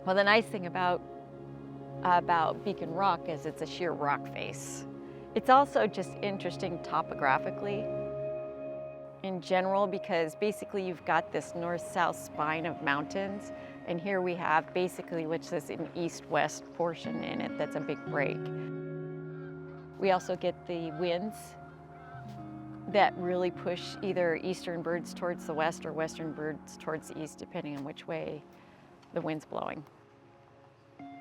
Well, the nice thing about Beacon Rock is it's a sheer rock face. It's also just interesting topographically in general, because basically you've got this north-south spine of mountains, and here we have basically, which is an east-west portion in it that's a big break. We also get the winds that really push either eastern birds towards the west or western birds towards the east, depending on which way the wind's blowing.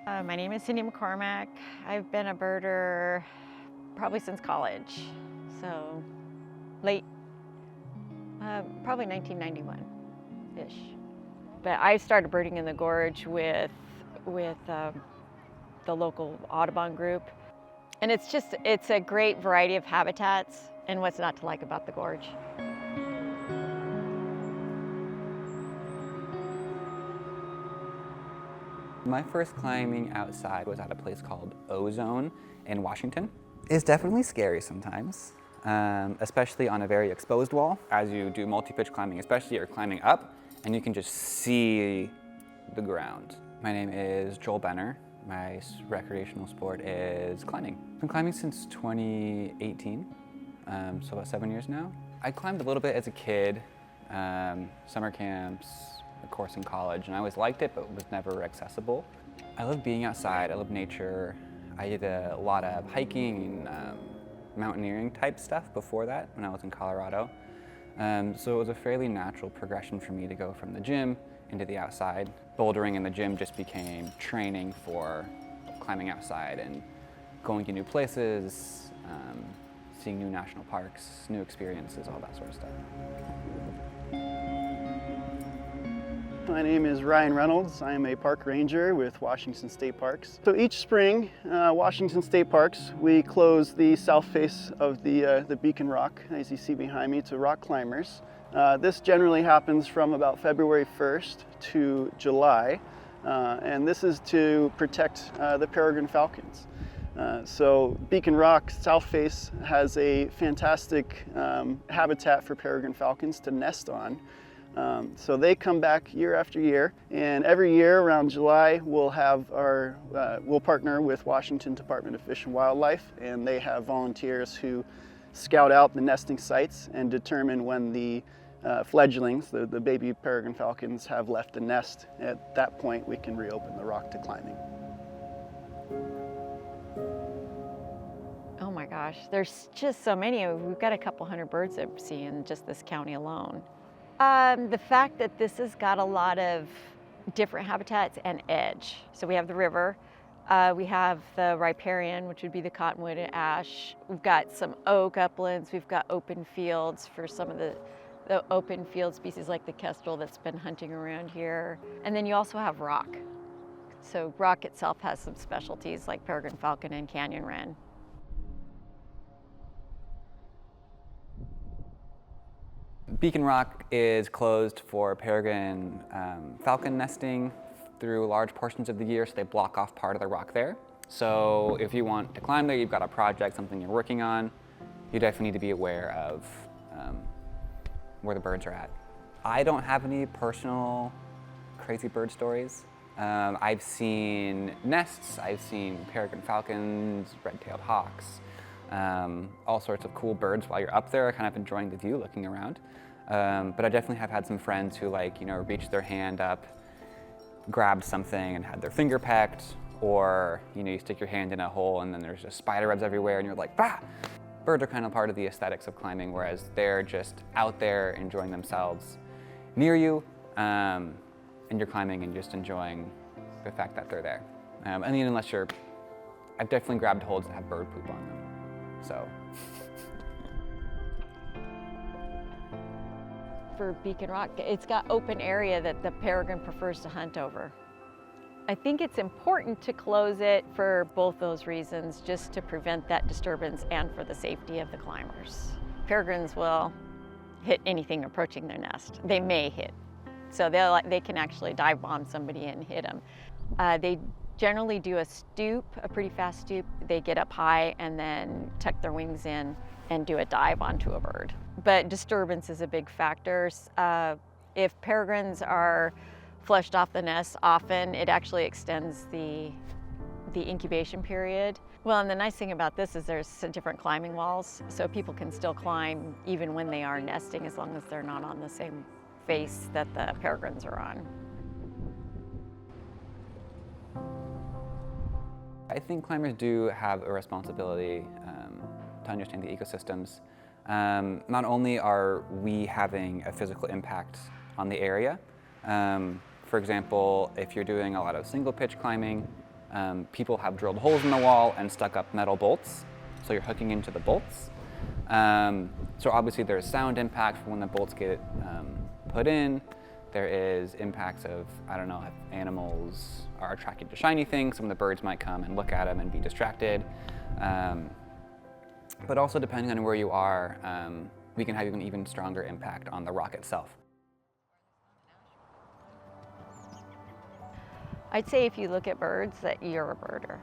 My name is Cindy McCormack. I've been a birder probably since college, so late, probably 1991-ish. But I started birding in the gorge with the local Audubon group. And it's a great variety of habitats, and what's not to like about the gorge. My first climbing outside was at a place called Ozone in Washington. It's definitely scary sometimes, especially on a very exposed wall. As you do multi-pitch climbing, especially you're climbing up and you can just see the ground. My name is Joel Benner. My recreational sport is climbing. I've been climbing since 2018, so about 7 years now. I climbed a little bit as a kid, summer camps, of course in college, and I always liked it, but was never accessible. I love being outside, I love nature. I did a lot of hiking and mountaineering type stuff before that when I was in Colorado. So it was a fairly natural progression for me to go from the gym into the outside. Bouldering in the gym just became training for climbing outside and going to new places, seeing new national parks, new experiences, all that sort of stuff. My name is Ryan Reynolds. I am a park ranger with Washington State Parks. So each spring, Washington State Parks, we close the south face of the Beacon Rock, as you see behind me, to rock climbers. This generally happens from about February 1st to July, and this is to protect the peregrine falcons. So Beacon Rock south face has a fantastic habitat for peregrine falcons to nest on. So they come back year after year, and every year around July we'll partner with Washington Department of Fish and Wildlife, and they have volunteers who scout out the nesting sites and determine when the fledglings, the baby peregrine falcons, have left the nest. At that point we can reopen the rock to climbing. Oh my gosh, there's just so many. We've got a couple hundred birds that we see in just this county alone. The fact that this has got a lot of different habitats and edge. So we have the river, we have the riparian, which would be the cottonwood and ash. We've got some oak uplands, we've got open fields for some of the open field species like the kestrel that's been hunting around here. And then you also have rock. So rock itself has some specialties like peregrine falcon and canyon wren. Beacon Rock is closed for peregrine falcon nesting through large portions of the year, so they block off part of the rock there. So if you want to climb there, you've got a project, something you're working on, you definitely need to be aware of where the birds are at. I don't have any personal crazy bird stories. I've seen nests, I've seen peregrine falcons, red-tailed hawks, all sorts of cool birds while you're up there, kind of enjoying the view, looking around. But I definitely have had some friends who reached their hand up, grabbed something and had their finger pecked, or you stick your hand in a hole and then there's just spider webs everywhere and you're like, bah! Birds are kind of part of the aesthetics of climbing, whereas they're just out there enjoying themselves near you, and you're climbing and just enjoying the fact that they're there. I mean, I've definitely grabbed holds that have bird poop on them, so. For Beacon Rock, it's got open area that the peregrine prefers to hunt over. I think it's important to close it for both those reasons, just to prevent that disturbance and for the safety of the climbers. Peregrines will hit anything approaching their nest. They may hit. So they can actually dive bomb somebody and hit them. They generally do a stoop, a pretty fast stoop. They get up high and then tuck their wings in and do a dive onto a bird. But disturbance is a big factor. If peregrines are flushed off the nest, often it actually extends the incubation period. Well, and the nice thing about this is there's some different climbing walls, so people can still climb even when they are nesting, as long as they're not on the same face that the peregrines are on. I think climbers do have a responsibility to understand the ecosystems. Not only are we having a physical impact on the area, for example, if you're doing a lot of single pitch climbing, people have drilled holes in the wall and stuck up metal bolts, so you're hooking into the bolts. So obviously there's sound impact when the bolts get put in. There is impacts of, I don't know, if animals are attracted to shiny things, some of the birds might come and look at them and be distracted. But also depending on where you are, we can have an even stronger impact on the rock itself. I'd say if you look at birds, that you're a birder.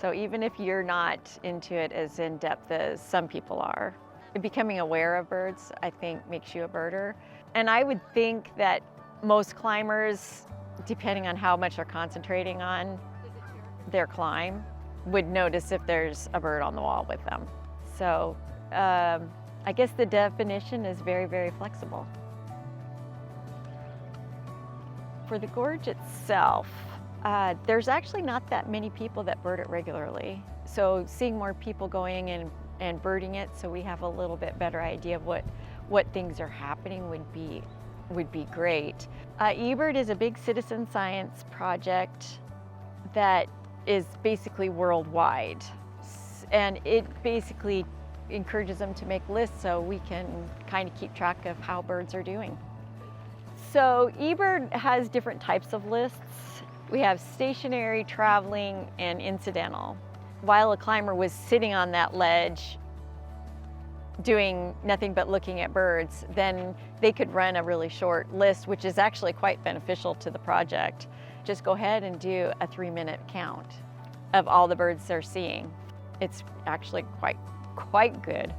So even if you're not into it as in depth as some people are, becoming aware of birds, I think, makes you a birder. And I would think that most climbers, depending on how much they're concentrating on their climb, would notice if there's a bird on the wall with them. So I guess the definition is very, very flexible. For the gorge itself, there's actually not that many people that bird it regularly. So seeing more people going and birding it, so we have a little bit better idea of what things are happening would be great. eBird is a big citizen science project that is basically worldwide. And it basically encourages them to make lists so we can kind of keep track of how birds are doing. So eBird has different types of lists. We have stationary, traveling, and incidental. While a climber was sitting on that ledge doing nothing but looking at birds, then they could run a really short list, which is actually quite beneficial to the project. Just go ahead and do a 3-minute count of all the birds they're seeing. It's actually quite good.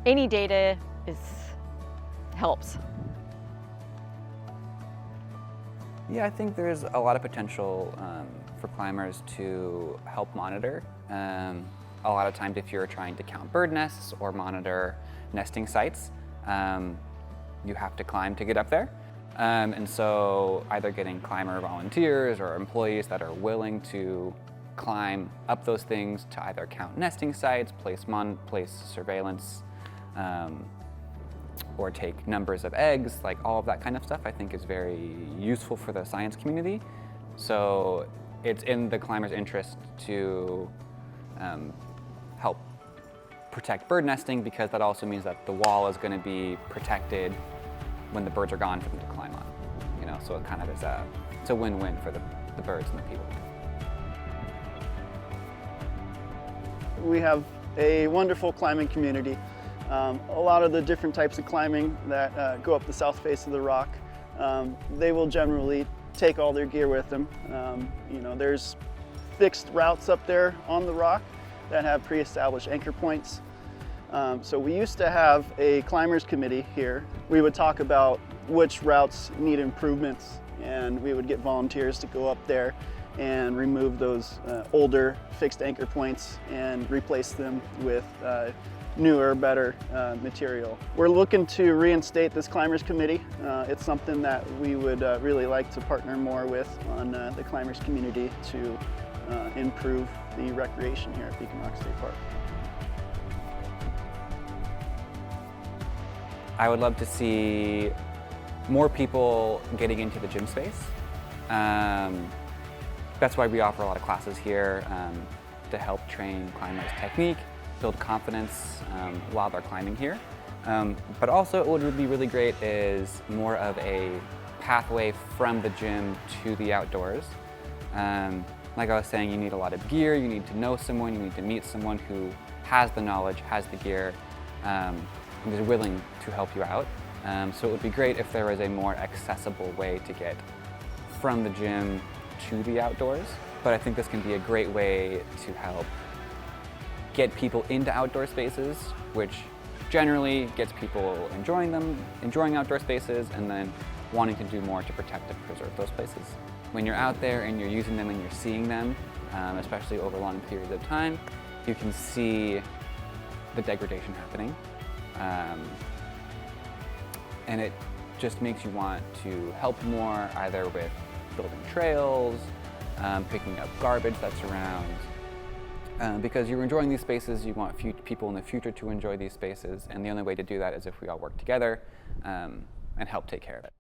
Any data helps. Yeah, I think there's a lot of potential for climbers to help monitor. A lot of times if you're trying to count bird nests or monitor nesting sites, you have to climb to get up there. And so either getting climber volunteers or employees that are willing to climb up those things to either count nesting sites, place surveillance, or take numbers of eggs, like all of that kind of stuff, I think is very useful for the science community. So it's in the climber's interest to help protect bird nesting, because that also means that the wall is going to be protected when the birds are gone for them to climb on. You know, so it kind of is it's a win-win for the birds and the people. We have a wonderful climbing community. A lot of the different types of climbing that go up the south face of the rock, they will generally take all their gear with them. You know, there's fixed routes up there on the rock that have pre-established anchor points. So we used to have a climbers committee here. We would talk about which routes need improvements, and we would get volunteers to go up there and remove those older fixed anchor points and replace them with newer, better material. We're looking to reinstate this climbers committee. It's something that we would really like to partner more with on the climbers community to improve the recreation here at Beacon Rock State Park. I would love to see more people getting into the gym space. That's why we offer a lot of classes here to help train climbers' technique, build confidence while they're climbing here. But also what would be really great is more of a pathway from the gym to the outdoors. Like I was saying, you need a lot of gear, you need to know someone, you need to meet someone who has the knowledge, has the gear, and is willing to help you out. So it would be great if there was a more accessible way to get from the gym to the outdoors. But I think this can be a great way to help get people into outdoor spaces, which generally gets people enjoying outdoor spaces, and then wanting to do more to protect and preserve those places. When you're out there and you're using them and you're seeing them, especially over long periods of time, you can see the degradation happening. And it just makes you want to help more, either with building trails, picking up garbage that's around. Because you're enjoying these spaces, you want people in the future to enjoy these spaces, and the only way to do that is if we all work together and help take care of it.